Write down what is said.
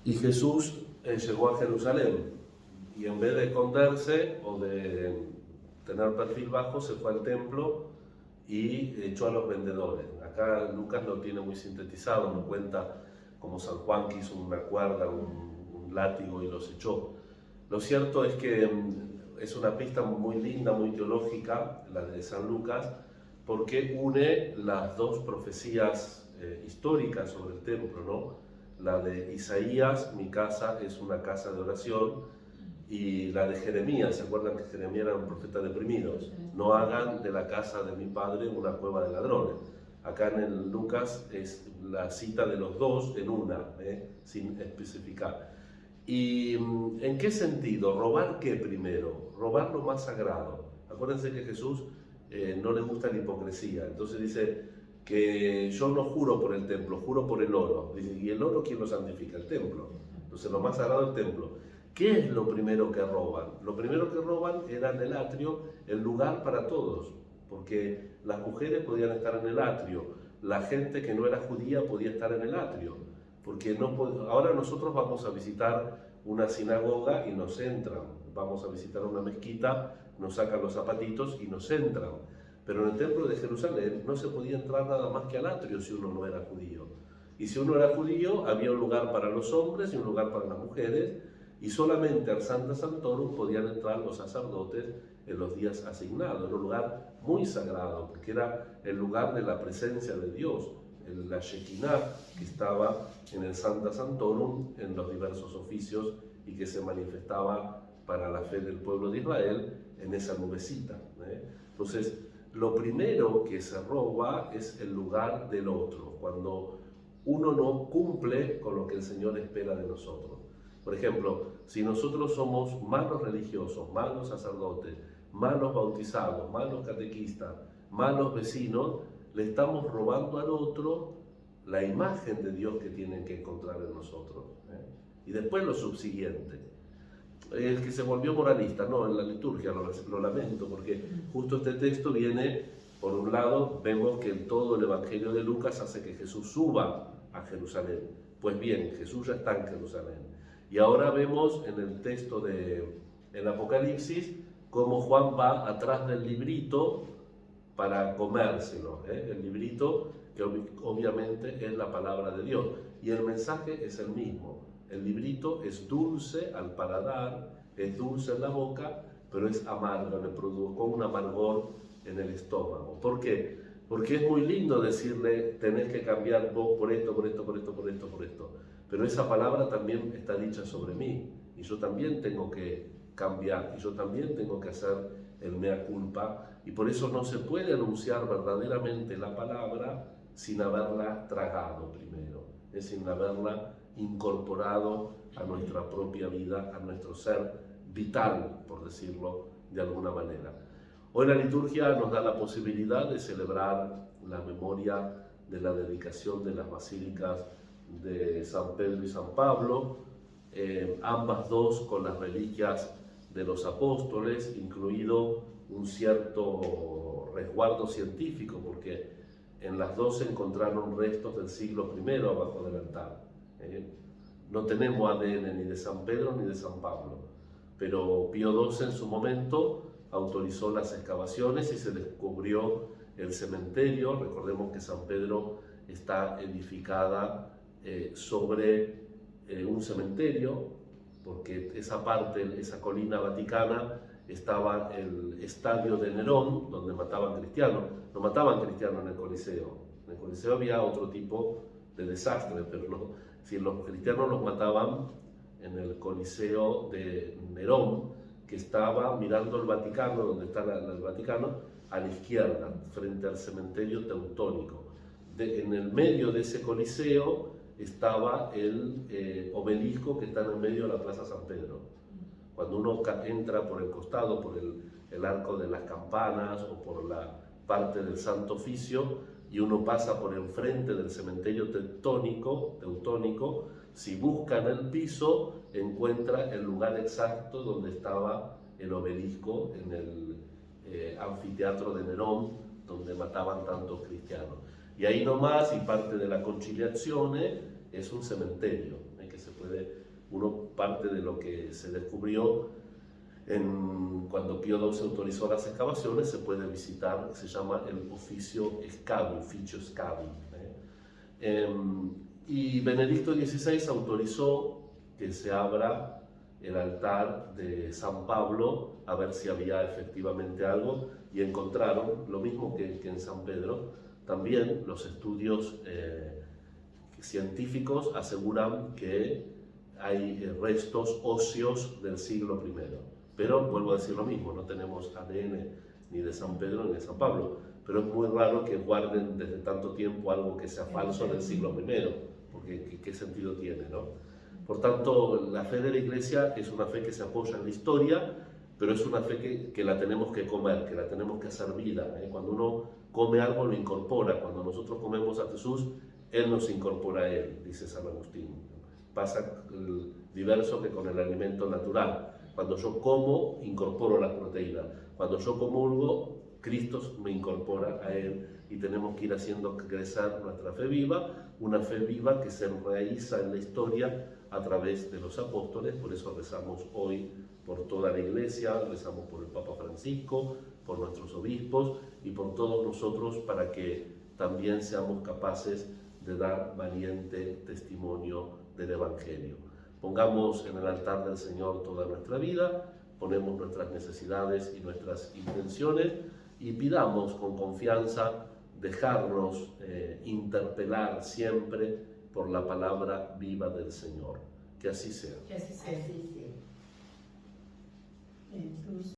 Y Jesús llegó a Jerusalén y en vez de esconderse o de tener perfil bajo, se fue al templo y echó a los vendedores. Acá Lucas lo tiene muy sintetizado, no cuenta como San Juan que hizo una cuerda, un látigo y los echó. Lo cierto es que es una pista muy linda, muy teológica, la de San Lucas, porque une las dos profecías históricas sobre el templo, ¿no? La de Isaías, mi casa es una casa de oración, y la de Jeremías, ¿se acuerdan que Jeremías era un profeta deprimido? No hagan de la casa de mi padre una cueva de ladrones. Acá en el Lucas es la cita de los dos en una, sin especificar. ¿Y en qué sentido? ¿Robar qué primero? Robar lo más sagrado. Acuérdense que Jesús no le gusta la hipocresía, entonces dice que yo no juro por el templo, juro por el oro. Dice, ¿y el oro quién lo santifica? El templo. Entonces lo más sagrado es el templo. ¿Qué es lo primero que roban? Lo primero que roban era en el atrio el lugar para todos, porque las mujeres podían estar en el atrio, la gente que no era judía podía estar en el atrio, porque ahora nosotros vamos a visitar una sinagoga y nos entran, vamos a visitar una mezquita, nos sacan los zapatitos y nos entran, pero en el templo de Jerusalén no se podía entrar nada más que al atrio si uno no era judío. Y si uno era judío, había un lugar para los hombres y un lugar para las mujeres, y solamente al Sancta Sanctorum podían entrar los sacerdotes en los días asignados. Era un lugar muy sagrado, porque era el lugar de la presencia de Dios, la Shekinah que estaba en el Sancta Sanctorum en los diversos oficios y que se manifestaba para la fe del pueblo de Israel en esa nubecita. Entonces, lo primero que se roba es el lugar del otro, cuando uno no cumple con lo que el Señor espera de nosotros. Por ejemplo, si nosotros somos malos religiosos, malos sacerdotes, malos bautizados, malos catequistas, malos vecinos, le estamos robando al otro la imagen de Dios que tienen que encontrar en nosotros. Y después lo subsiguiente. El que se volvió moralista, no, en la liturgia, lo lamento, porque justo este texto viene, por un lado, vemos que todo el Evangelio de Lucas hace que Jesús suba a Jerusalén. Pues bien, Jesús ya está en Jerusalén. Y ahora vemos en el texto del Apocalipsis cómo Juan va atrás del librito para comérselo, el librito que obviamente es la palabra de Dios. Y el mensaje es el mismo. El librito es dulce al paladar, es dulce en la boca, pero es amargo, le provocó un amargor en el estómago. ¿Por qué? Porque es muy lindo decirle, tenés que cambiar vos por esto, por esto, por esto, por esto, por esto. Pero esa palabra también está dicha sobre mí, y yo también tengo que cambiar, y yo también tengo que hacer el mea culpa, y por eso no se puede anunciar verdaderamente la palabra sin haberla tragado primero, sin haberla incorporado a nuestra propia vida, a nuestro ser vital, por decirlo de alguna manera. Hoy la liturgia nos da la posibilidad de celebrar la memoria de la dedicación de las basílicas de San Pedro y San Pablo, ambas dos con las reliquias de los apóstoles, incluido un cierto resguardo científico, porque en las dos se encontraron restos del siglo I abajo del altar. No tenemos ADN ni de San Pedro ni de San Pablo, pero Pío XII en su momento autorizó las excavaciones y se descubrió el cementerio. Recordemos que San Pedro está edificada sobre un cementerio, porque esa parte, esa colina vaticana, estaba el estadio de Nerón, donde mataban cristianos. No mataban cristianos en el Coliseo. En el Coliseo había otro tipo de desastre, pero si los cristianos los mataban en el Coliseo de Nerón, que estaba mirando el Vaticano, donde está el Vaticano, a la izquierda, frente al cementerio teutónico. En el medio de ese Coliseo estaba el obelisco que está en el medio de la Plaza San Pedro. Cuando uno entra por el costado, por el arco de las campanas o por la parte del Santo Oficio, y uno pasa por enfrente del cementerio teutónico, si busca en el piso, encuentra el lugar exacto donde estaba el obelisco en el anfiteatro de Nerón, donde mataban tantos cristianos. Y ahí nomás, y parte de la Conciliazione, es un cementerio, que que se puede, parte de lo que se descubrió cuando Pío XII autorizó las excavaciones, se puede visitar, se llama el Officio Scavi. Y Benedicto XVI autorizó que se abra el altar de San Pablo a ver si había efectivamente algo, y encontraron lo mismo que en San Pedro. También los estudios científicos aseguran que hay restos óseos del siglo I. Pero vuelvo a decir lo mismo, no tenemos ADN ni de San Pedro ni de San Pablo, pero es muy raro que guarden desde tanto tiempo algo que sea falso del siglo I, porque ¿qué sentido tiene, no? Por tanto, la fe de la Iglesia es una fe que se apoya en la historia, pero es una fe que la tenemos que comer, que la tenemos que hacer vida. Cuando uno come algo, lo incorpora. Cuando nosotros comemos a Jesús, Él nos incorpora a Él, dice San Agustín. Pasa el diverso que con el alimento natural. Cuando yo como, incorporo la proteína. Cuando yo comulgo, Cristo me incorpora a Él, y tenemos que ir haciendo crecer nuestra fe viva, una fe viva que se enraiza en la historia a través de los apóstoles. Por eso rezamos hoy por toda la Iglesia, rezamos por el Papa Francisco, por nuestros obispos y por todos nosotros, para que también seamos capaces de dar valiente testimonio del Evangelio. Pongamos en el altar del Señor toda nuestra vida, ponemos nuestras necesidades y nuestras intenciones, y pidamos con confianza dejarnos interpelar siempre por la palabra viva del Señor. Que así sea. Que así sea. Así sea. Tus